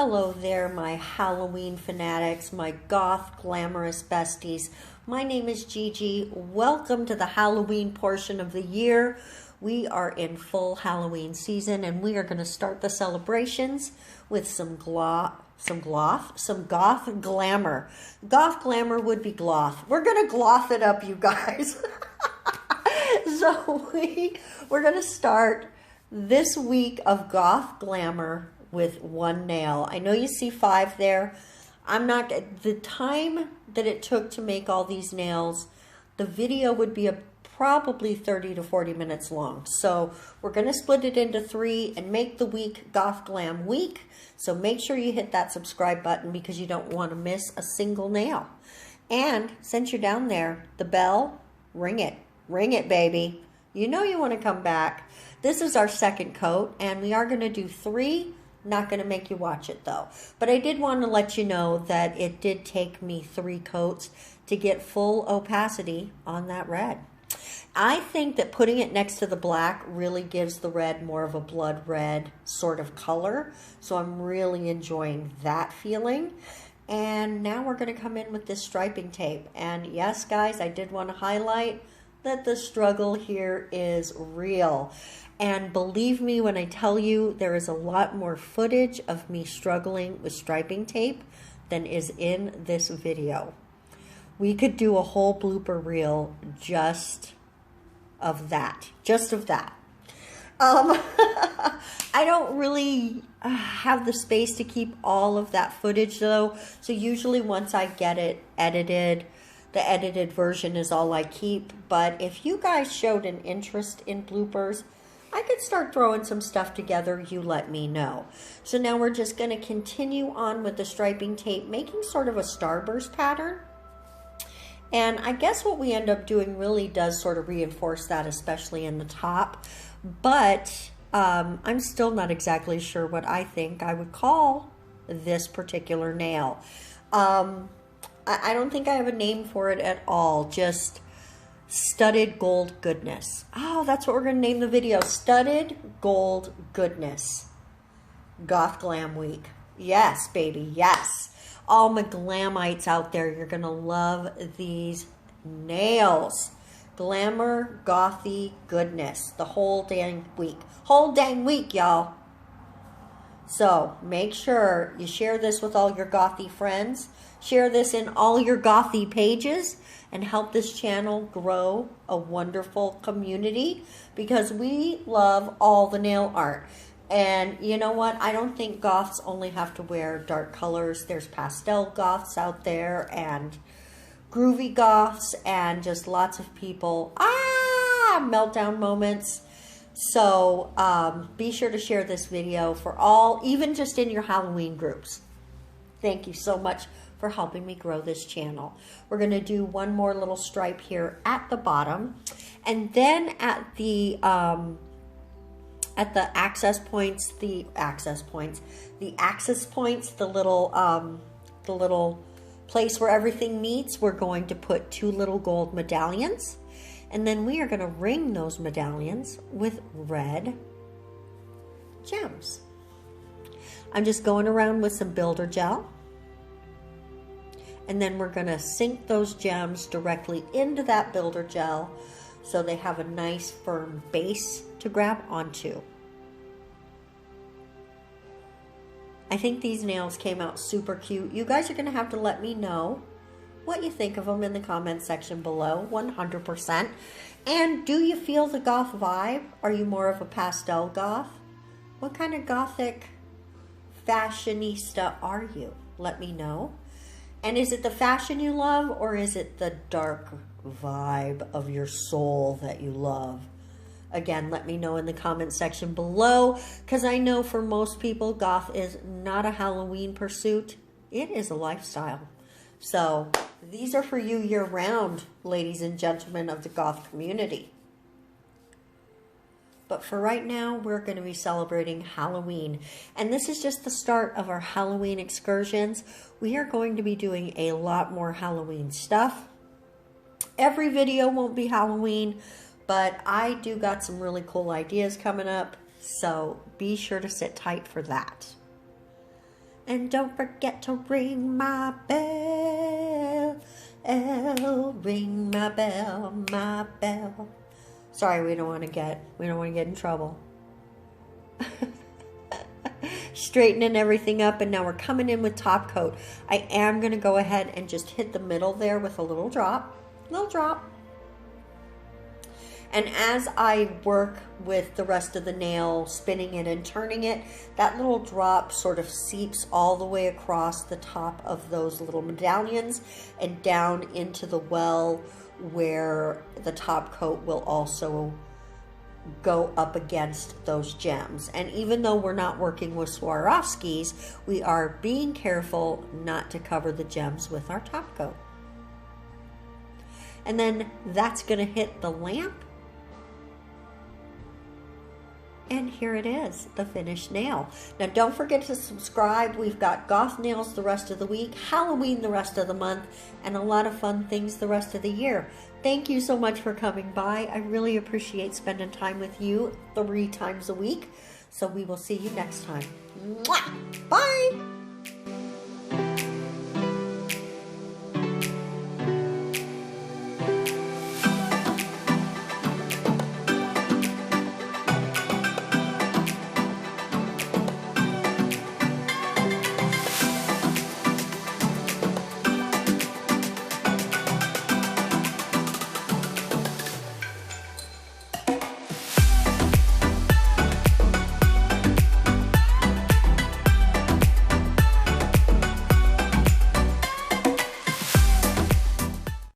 Hello there, my Halloween fanatics, my goth glamorous besties. My name is Gigi. Welcome to the Halloween portion of the year. We are in full Halloween season and we are going to start the celebrations with some goth glamour. Goth glamour would be gloth. We're going to gloth it up, you guys. So we're going to start this week of goth glamour with one nail. I know you see 5 there. The time that it took to make all these nails, the video would be probably 30 to 40 minutes long. So we're going to split it into 3 and make the week Goth Glam Week. So make sure you hit that subscribe button because you don't want to miss a single nail. And since you're down there, the bell, ring it. Ring it, baby. You know you want to come back. This is our second coat and we are going to do 3. Not going to make you watch it though. But I did want to let you know that it did take me 3 coats to get full opacity on that red. I think that putting it next to the black really gives the red more of a blood red sort of color. So I'm really enjoying that feeling. And now we're going to come in with this striping tape. And yes, guys, I did want to highlight that the struggle here is real. And believe me when I tell you, there is a lot more footage of me struggling with striping tape than is in this video. We could do a whole blooper reel just of that. I don't really have the space to keep all of that footage though. So usually once I get it edited, the edited version is all I keep. But if you guys showed an interest in bloopers, I could start throwing some stuff together, you let me know. So now we're just going to continue on with the striping tape, making sort of a starburst pattern. And I guess what we end up doing really does sort of reinforce that, especially in the top. But I'm still not exactly sure what I think I would call this particular nail. I don't think I have a name for it at all, just studded gold goodness. Oh, that's what we're going to name the video. Studded gold goodness. Goth Glam Week. Yes, baby, yes. All my glamites out there, you're going to love these nails. Glamour, gothy goodness. The whole dang week. Whole dang week, y'all. So make sure you share this with all your gothy friends. Share this in all your gothy pages and help this channel grow a wonderful community because we love all the nail art. And you know what? I don't think goths only have to wear dark colors. There's pastel goths out there and groovy goths and just lots of people. Meltdown moments. So be sure to share this video for all, even just in your Halloween groups. Thank you so much for helping me grow this channel. We're going to do one more little stripe here at the bottom, and then at the axis points, the little place where everything meets, we're going to put 2 little gold medallions, and then we are going to ring those medallions with red gems. I'm just going around with some builder gel. And then we're going to sink those gems directly into that builder gel so they have a nice firm base to grab onto. I think these nails came out super cute. You guys are going to have to let me know what you think of them in the comment section below, 100%. And do you feel the goth vibe? Are you more of a pastel goth? What kind of gothic fashionista are you? Let me know. And is it the fashion you love, or is it the dark vibe of your soul that you love? Again, let me know in the comment section below, because I know for most people, goth is not a Halloween pursuit. It is a lifestyle. So these are for you year-round, ladies and gentlemen of the goth community. But for right now, we're going to be celebrating Halloween. And this is just the start of our Halloween excursions. We are going to be doing a lot more Halloween stuff. Every video won't be Halloween, but I do got some really cool ideas coming up. So be sure to sit tight for that. And don't forget to ring my bell. Ring my bell, my bell. Sorry, we don't want to get in trouble. Straightening everything up, and now we're coming in with top coat. I am going to go ahead and just hit the middle there with a little drop. And as I work with the rest of the nail, spinning it and turning it, that little drop sort of seeps all the way across the top of those little medallions and down into the well where the top coat will also go up against those gems. And even though we're not working with Swarovskis, we are being careful not to cover the gems with our top coat. And then that's going to hit the lamp. And here it is, the finished nail. Now don't forget to subscribe. We've got goth nails the rest of the week, Halloween the rest of the month, and a lot of fun things the rest of the year. Thank you so much for coming by. I really appreciate spending time with you 3 times a week. So we will see you next time. Mwah! Bye!